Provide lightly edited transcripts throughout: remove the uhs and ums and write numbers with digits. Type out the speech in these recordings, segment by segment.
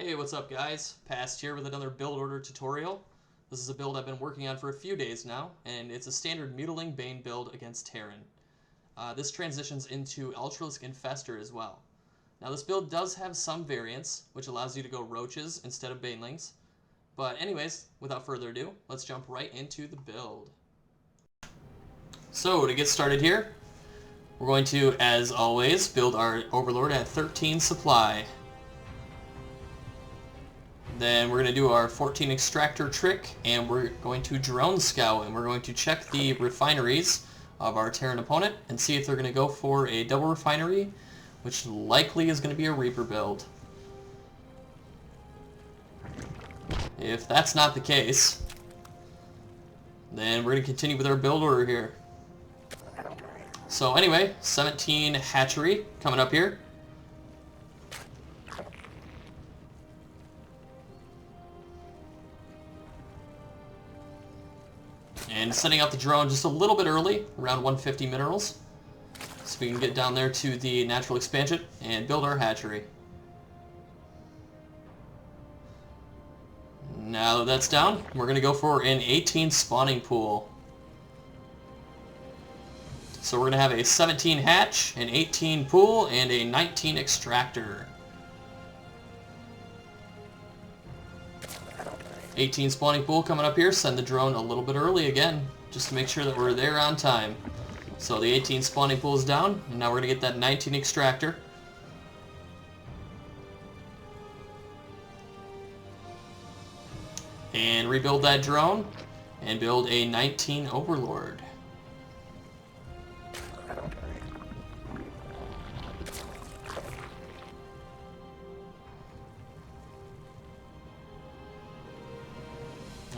Hey, what's up guys? Past here with another build order tutorial. This is a build I've been working on for a few days now, and it's a standard Muta Ling Bane build against Terran. This transitions into Ultralisk Infestor as well. Now this build does have some variants, which allows you to go roaches instead of banelings. But anyways, without further ado, let's jump right into the build. So to get started here, we're going to, as always, build our Overlord at 13 supply. Then we're going to do our 14 extractor trick, and we're going to drone scout, and we're going to check the refineries of our Terran opponent and see if they're going to go for a double refinery, which likely is going to be a Reaper build. If that's not the case, then we're going to continue with our build order here. So anyway, 17 hatchery coming up here. And setting up the drone just a little bit early, around 150 minerals, so we can get down there to the natural expansion and build our hatchery. Now that that's down, we're going to go for an 18 spawning pool. So we're going to have a 17 hatch, an 18 pool, and a 19 extractor. 18 spawning pool coming up here. Send the drone a little bit early again, just to make sure that we're there on time. So the 18 spawning pool is down, and now we're going to get that 19 extractor. And rebuild that drone, and build a 19 Overlord.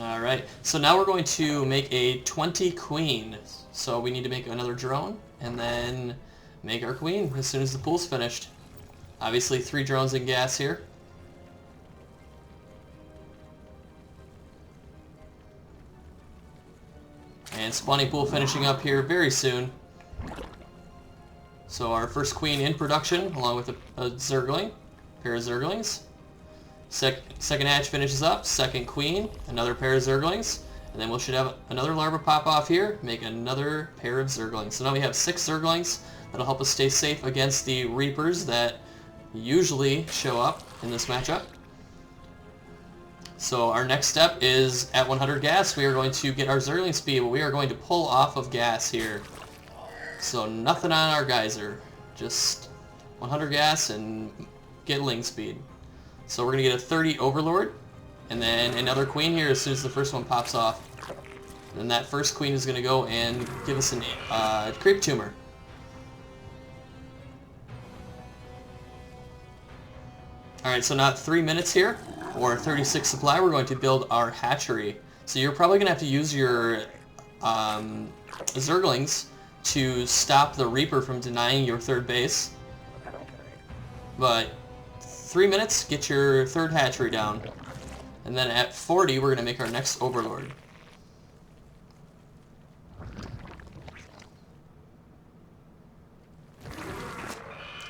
Alright, so now we're going to make a 20 queen. So we need to make another drone, and then make our queen as soon as the pool's finished. Obviously 3 drones in gas here. And spawning pool finishing up here very soon. So our first queen in production, along with a Zergling, pair of Zerglings. Second hatch finishes up, second queen, another pair of Zerglings, and then we should have another larva pop off here, make another pair of Zerglings. So now we have 6 Zerglings that'll help us stay safe against the Reapers that usually show up in this matchup. So our next step is at 100 gas, we are going to get our Zergling speed, but we are going to pull off of gas here. So nothing on our geyser, just 100 gas and get Ling speed. So we're going to get a 30 Overlord, and then another queen here as soon as the first one pops off. Then that first queen is going to go and give us a creep tumor. Alright, so now at 3 minutes here, or 36 supply, we're going to build our hatchery. So you're probably going to have to use your Zerglings to stop the Reaper from denying your third base. But 3 minutes, get your third hatchery down. And then at 40, we're going to make our next Overlord.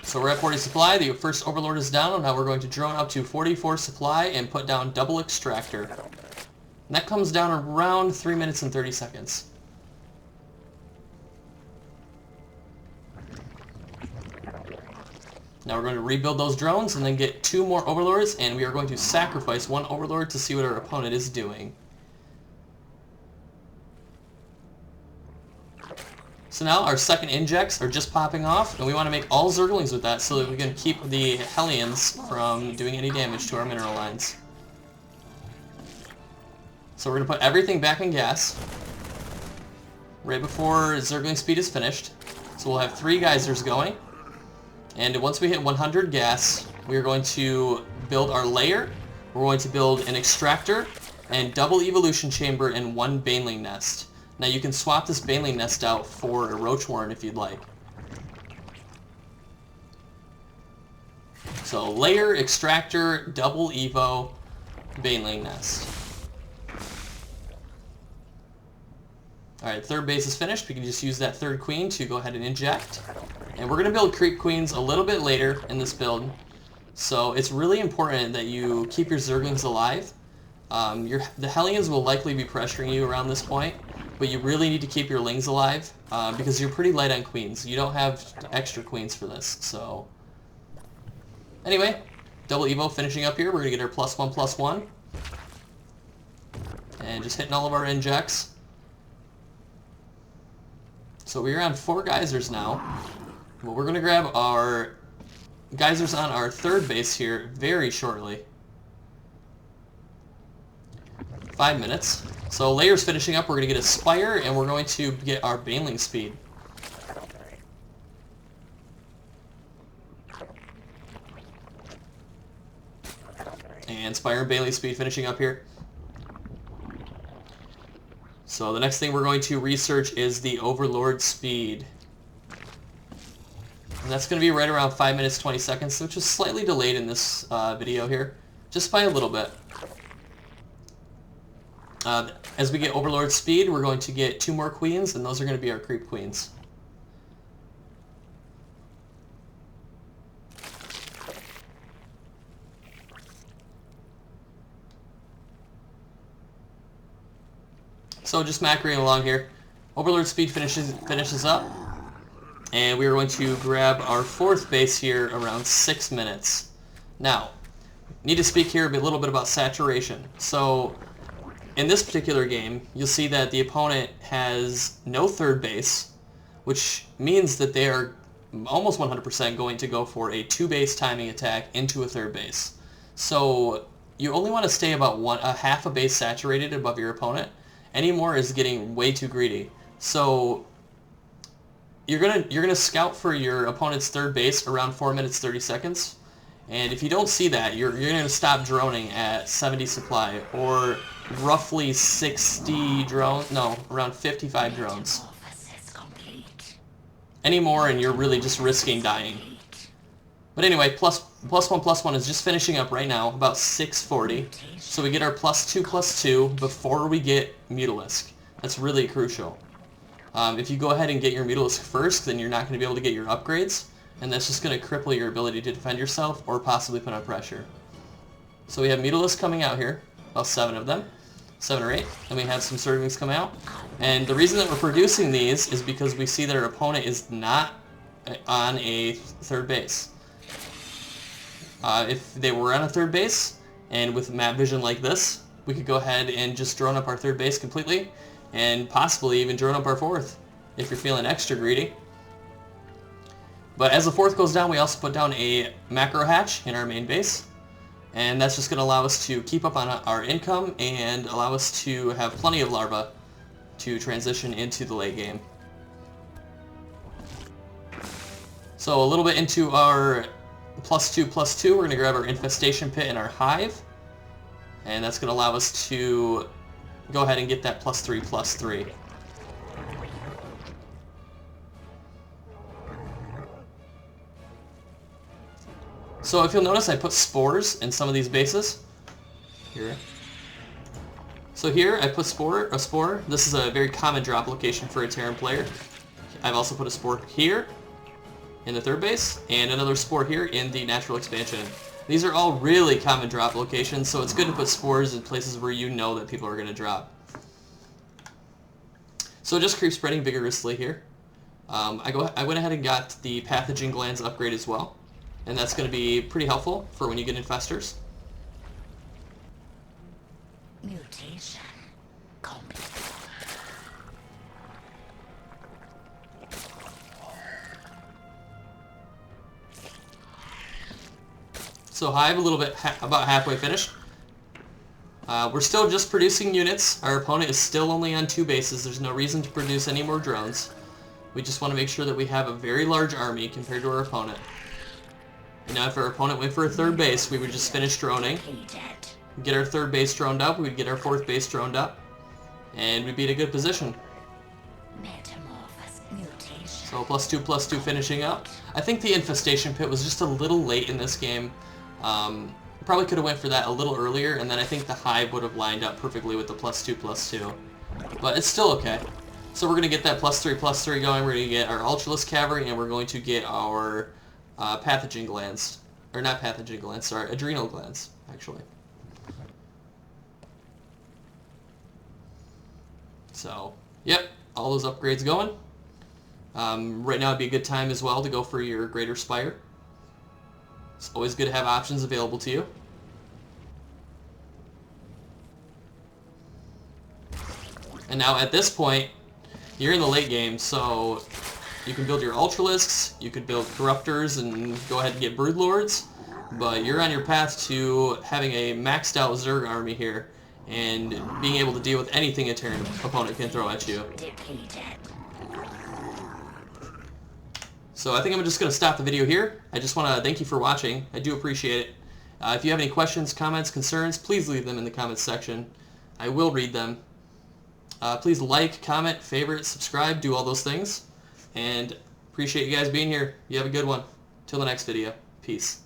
So we're at 40 supply, the first Overlord is down, and now we're going to drone up to 44 supply and put down double extractor. And that comes down around 3 minutes and 30 seconds. Now we're going to rebuild those drones and then get 2 more Overlords, and we are going to sacrifice 1 Overlord to see what our opponent is doing. So now our second injects are just popping off, and we want to make all Zerglings with that so that we can keep the Hellions from doing any damage to our mineral lines. So we're going to put everything back in gas right before Zergling speed is finished. So we'll have 3 geysers going. And once we hit 100 gas, we are going to build our layer. We're going to build an extractor and double evolution chamber and 1 baneling nest. Now you can swap this baneling nest out for a roach warren if you'd like. So layer, extractor, double evo, baneling nest. Alright, third base is finished. We can just use that third queen to go ahead and inject. And we're going to build creep queens a little bit later in this build. So it's really important that you keep your Zerglings alive. The Hellions will likely be pressuring you around this point, but you really need to keep your Lings alive because you're pretty light on queens. You don't have extra queens for this, so... Anyway, double Evo finishing up here. We're going to get our +1/+1. And just hitting all of our injects. So we're on 4 geysers now. Well, we're going to grab our geysers on our third base here very shortly. 5 minutes. So layers finishing up, we're going to get a Spire, and we're going to get our Baneling speed. And Spire and Baneling speed finishing up here. So the next thing we're going to research is the Overlord speed. And that's going to be right around 5 minutes 20 seconds, which is slightly delayed in this video here, just by a little bit. As we get Overlord speed, we're going to get 2 more queens, and those are going to be our creep queens. So just macroing along here. Overlord speed finishes up. And we are going to grab our 4th base here around 6 minutes. Now, need to speak here a little bit about saturation. So, in this particular game, you'll see that the opponent has no 3rd base, which means that they are almost 100% going to go for a 2-base timing attack into a 3rd base. So, you only want to stay about a half a base saturated above your opponent. Any more is getting way too greedy. So you're gonna scout for your opponent's 3rd base around 4 minutes 30 seconds, and if you don't see that, you're gonna stop droning at 70 supply or roughly 60 drones. No, around 55 drones. Any more, and you're really just risking dying. But anyway, +1/+1 is just finishing up right now, about 640. So we get our +2/+2 before we get Mutalisk. That's really crucial. If you go ahead and get your Mutalisk first, then you're not going to be able to get your upgrades, and that's just going to cripple your ability to defend yourself or possibly put on pressure. So we have Mutalisk coming out here, about 7 of them, 7 or 8, and we have some Zerglings coming out. And the reason that we're producing these is because we see that our opponent is not on a 3rd base. If they were on a 3rd base, and with map vision like this, we could go ahead and just drone up our 3rd base completely, and possibly even drone up our 4th, if you're feeling extra greedy. But as the 4th goes down, we also put down a macro hatch in our main base, and that's just going to allow us to keep up on our income and allow us to have plenty of larvae to transition into the late game. So a little bit into our +2/+2, we're going to grab our Infestation Pit and our Hive, and that's going to allow us to go ahead and get that +3/+3. So if you'll notice, I put spores in some of these bases. Here. So here I put a spore. This is a very common drop location for a Terran player. I've also put a spore here in the 3rd base, and another spore here in the natural expansion. These are all really common drop locations, so it's good to put spores in places where you know that people are going to drop. So just creep spreading vigorously here. I went ahead and got the pathogen glands upgrade as well, and that's going to be pretty helpful for when you get infestors. Mutation complete. So Hive about halfway finished. We're still just producing units. Our opponent is still only on 2 bases. There's no reason to produce any more drones. We just want to make sure that we have a very large army compared to our opponent. And now if our opponent went for a 3rd base, we would just finish droning. Get our 3rd base droned up, we'd get our 4th base droned up, and we'd be in a good position. So +2/+2 finishing up. I think the Infestation Pit was just a little late in this game. Probably could have went for that a little earlier, and then I think the Hive would have lined up perfectly with the +2/+2. But it's still okay. So we're going to get that +3/+3 going. We're going to get our Ultralisk Cavalry, and we're going to get our pathogen glands. or not pathogen glands, sorry, adrenal glands, actually. So, yep, all those upgrades going. Right now would be a good time as well to go for your Greater Spire. It's always good to have options available to you. And now at this point, you're in the late game, so you can build your Ultralisks, you could build Corruptors and go ahead and get Broodlords, but you're on your path to having a maxed out Zerg army here and being able to deal with anything a Terran opponent can throw at you. So I think I'm just going to stop the video here. I just want to thank you for watching. I do appreciate it. If you have any questions, comments, concerns, please leave them in the comments section. I will read them. Please like, comment, favorite, subscribe, do all those things. And appreciate you guys being here. You have a good one. Till the next video. Peace.